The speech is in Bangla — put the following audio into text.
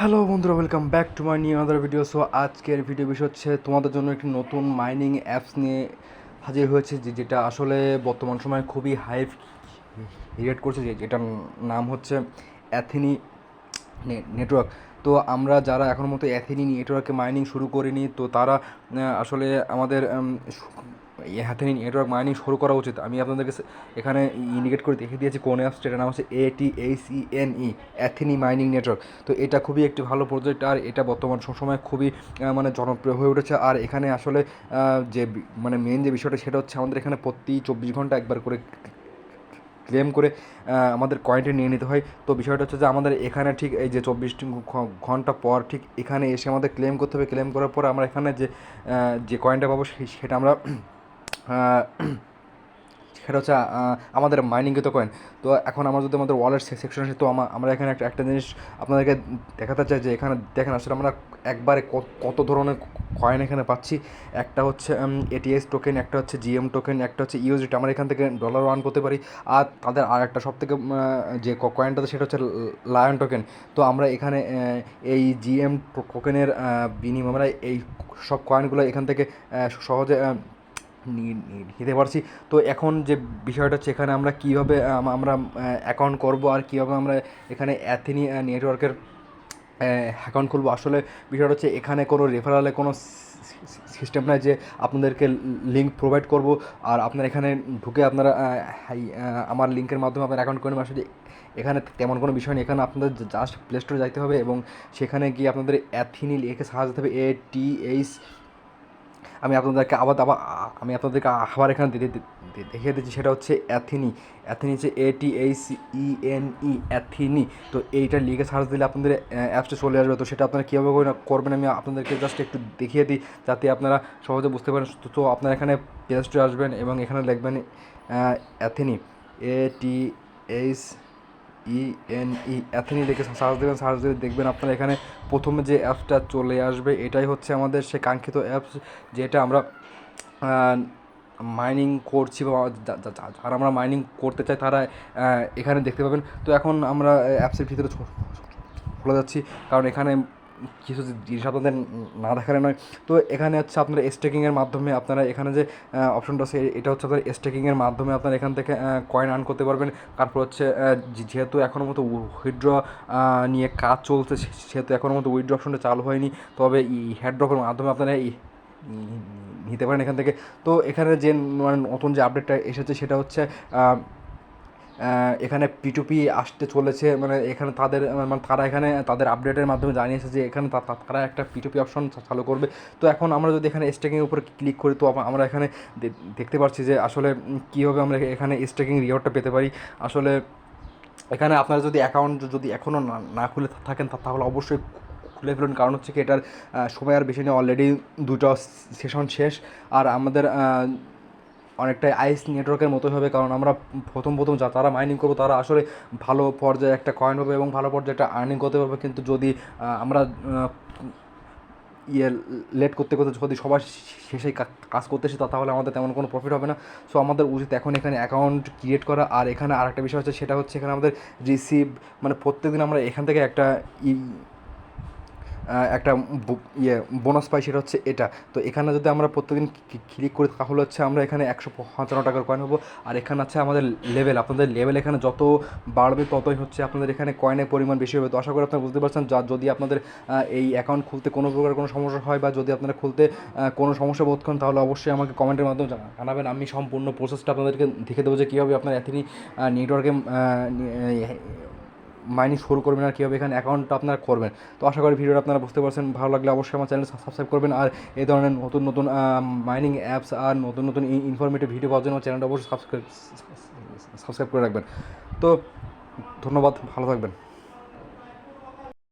হ্যালো বন্ধুরা, welcome back to my new other video. So আজকের ভিডিও বিষয় হচ্ছে তোমাদের জন্য একটি নতুন মাইনিং অ্যাপস নিয়ে হাজির হয়েছে, যেটা আসলে বর্তমান সময়ে খুবই হাইপ ক্রিয়েট করছে, যেটার নাম হচ্ছে অ্যাথেনি নেটওয়ার্ক। তো আমরা যারা এখন মতো অ্যাথেনি নেটওয়ার্কে মাইনিং শুরু করিনি, তো তারা আসলে আমাদের অ্যাথেনি নেটওয়ার্ক মাইনিং শুরু করা উচিত। আমি আপনাদেরকে এখানে ইন্ডিকেট করে দেখে দিয়েছি কোন অ্যাপসটা, এটার নাম হচ্ছে ATHENE, অ্যাথেনি মাইনিং নেটওয়ার্ক। তো এটা খুবই একটি ভালো প্রজেক্ট, আর এটা বর্তমান সময়ে খুবই মানে জনপ্রিয় হয়ে উঠেছে। আর এখানে আসলে যে মানে মেন যে বিষয়টা, সেটা হচ্ছে আমাদের এখানে প্রতি 24 ঘন্টা একবার করে ক্লেম করে আমাদের কয়েনটা নিয়ে নিতে হয়। তো বিষয়টা হচ্ছে যে আমাদের এখানে ঠিক এই যে 24 ঘন্টা পর ঠিক এখানে এসে আমাদের ক্লেম করতে হবে। ক্লেম করার পর আমরা এখানে যে কয়েনটা পাবো সেটা আমরা সেটা হচ্ছে আমাদের মাইনিংকৃত কয়েন। তো এখন আমরা যদি আমাদের ওয়ালেট সেকশন আসে, তো আমরা এখানে একটা জিনিস আপনাদেরকে দেখাতে চাই, যে এখানে দেখেন আসলে আমরা একবারে কত ধরনের কয়েন এখানে পাচ্ছি। একটা হচ্ছে ATS টোকেন, একটা হচ্ছে GM টোকেন, একটা হচ্ছে USDT। আমরা এখান থেকে ডলার ওয়ান করতে পারি। আর তাদের আর একটা সব থেকে যে কয়েনটা, সেটা হচ্ছে লায়ন টোকেন। তো আমরা এখানে এই GM টোকেনের বিনিময়ে আমরা এই সব কয়েনগুলো এখান থেকে সহজে নিতে পারছি। তো এখন যে বিষয়টা হচ্ছে, এখানে আমরা কীভাবে আমরা অ্যাকাউন্ট করব, আর কীভাবে আমরা এখানে অ্যাথেনি নেটওয়ার্কের অ্যাকাউন্ট খুলবো। আসলে বিষয়টা হচ্ছে, এখানে কোনো রেফারালে কোনো সিস্টেম নাই যে আপনাদেরকে লিঙ্ক প্রোভাইড করব আর আপনারা এখানে ঢুকে আপনারা আমার লিঙ্কের মাধ্যমে আপনার অ্যাকাউন্ট করে নেবেন। আসলে এখানে তেমন কোনো বিষয় নেই। এখানে আপনাদের জাস্ট প্লে স্টোরে যাইতে হবে এবং সেখানে গিয়ে আপনাদের অ্যাথেনি লিখে সার্চ দিতে হবে, ATH। আমি আপনাদেরকে আবার এখানে দেখিয়ে দিচ্ছি, সেটা হচ্ছে অ্যাথেনি। অ্যাথেনি হচ্ছে ATHENE, অ্যাথেনি। তো এইটা লিখে সার্চ দিলে আপনাদের অ্যাপসটা চলে আসবে। তো সেটা আপনারা কীভাবে করবেন আমি আপনাদেরকে জাস্ট একটু দেখিয়ে দিই, যাতে আপনারা সহজে বুঝতে পারেন। তো আপনারা এখানে প্লে স্টোরে আসবেন এবং এখানে লিখবেন অ্যাথেনি, ATHENE, অ্যাথেনি লিখে সার্চ দেবেন। সার্চ দিলে দেখবেন আপনারা এখানে প্রথমে যে অ্যাপসটা চলে আসবে, এটাই হচ্ছে আমাদের সে কাঙ্ক্ষিত অ্যাপস, যেটা আমরা মাইনিং করছি, বা যারা আমরা মাইনিং করতে চাই তারা এখানে দেখতে পাবেন। তো এখন আমরা অ্যাপসের ভিতরে চলে যাচ্ছি, কারণ এখানে কিছু জিনিস আপনাদের না দেখালে নয়। তো এখানে হচ্ছে আপনারা স্টেকিংয়ের মাধ্যমে আপনারা এখানে যে অপশনটা আছে, এটা হচ্ছে আপনার স্টেকিংয়ের মাধ্যমে আপনারা এখান থেকে কয়েন আর্ন করতে পারবেন। তারপর হচ্ছে যেহেতু এখনও মতো উইথড্র নিয়ে কাজ চলছে, সেহেতু এখনও মতো উইথড্র অপশনটা চালু হয়নি। তবে হেডড্রপের মাধ্যমে আপনারা নিতে পারেন এখান থেকে। তো এখানে যে মানে নতুন যে আপডেটটা এসেছে, সেটা হচ্ছে এখানে P2P আসতে চলেছে। মানে এখানে তারা এখানে তাদের আপডেটের মাধ্যমে জানিয়েছে যে এখানে তারা একটা P2P অপশন চালু করবে। তো এখন আমরা যদি এখানে স্টেকিংয়ের উপরে ক্লিক করি, তো আমরা এখানে দেখতে পাচ্ছি যে আসলে কীভাবে আমরা এখানে স্টেকিং রিওয়ার্ডটা পেতে পারি। আসলে এখানে আপনারা যদি অ্যাকাউন্ট যদি এখনও না খুলে থাকেন, তাহলে অবশ্যই খুলে ফেলুন। কারণ হচ্ছে কি, এটার সময় আর বেশি নেই, অলরেডি 2টা সেশন শেষ। আর আমাদের অনেকটাই আইস নেটওয়ার্কের মতো হবে, কারণ আমরা প্রথম যারা মাইনিং করবো, তারা আসলে ভালো পর্যায়ে একটা কয়েন পাবে এবং ভালো পর্যায়ে একটা আর্নিং করতে পারবে। কিন্তু যদি আমরা লেট করতে যদি সবার শেষে কাজ করতে এসে, তাহলে আমাদের তেমন কোনো প্রফিট হবে না। সো আমাদের উচিত এখন এখানে অ্যাকাউন্ট ক্রিয়েট করা। আর এখানে আরেকটা বিষয় হচ্ছে, সেটা হচ্ছে এখানে আমাদের রিসিভ, মানে প্রত্যেকদিন আমরা এখান থেকে একটা বোনাস পাই, সেটা হচ্ছে এটা। তো এখানে যদি আমরা প্রত্যেকদিন ক্লিক করি, তাহলে হচ্ছে আমরা এখানে 155 টাকার কয়েন হবো। আর এখানে আছে আমাদের লেভেল, আপনাদের লেভেল এখানে যত বাড়বে ততই হচ্ছে আপনাদের এখানে কয়েনের পরিমাণ বেশি হবে। তো আশা করি আপনারা বুঝতে পারছেন। যদি আপনাদের এই অ্যাকাউন্ট খুলতে কোনো প্রকার কোনো সমস্যা হয়, বা যদি আপনারা খুলতে কোনো সমস্যা বোধ করেন, তাহলে অবশ্যই আমাকে কমেন্টের মাধ্যমে জানাবেন। আমি সম্পূর্ণ প্রসেসটা আপনাদেরকে দেখে দেবো, যে কীভাবে আপনার অ্যাথেনি নেটওয়ার্কে মাইনিং শুরু করবেন, আর কীভাবে এখানে অ্যাকাউন্টটা আপনারা করবেন। তো আশা করি ভিডিওটা আপনারা বুঝতে পারছেন। ভালো লাগলে অবশ্যই আমার চ্যানেল সাবস্ক্রাইব করবেন। আর এই ধরনের নতুন মাইনিং অ্যাপস আর নতুন ইনফরমেটিভ ভিডিও পাওয়ার জন্য চ্যানেলটা অবশ্যই সাবস্ক্রাইব করে রাখবেন। তো ধন্যবাদ, ভালো থাকবেন।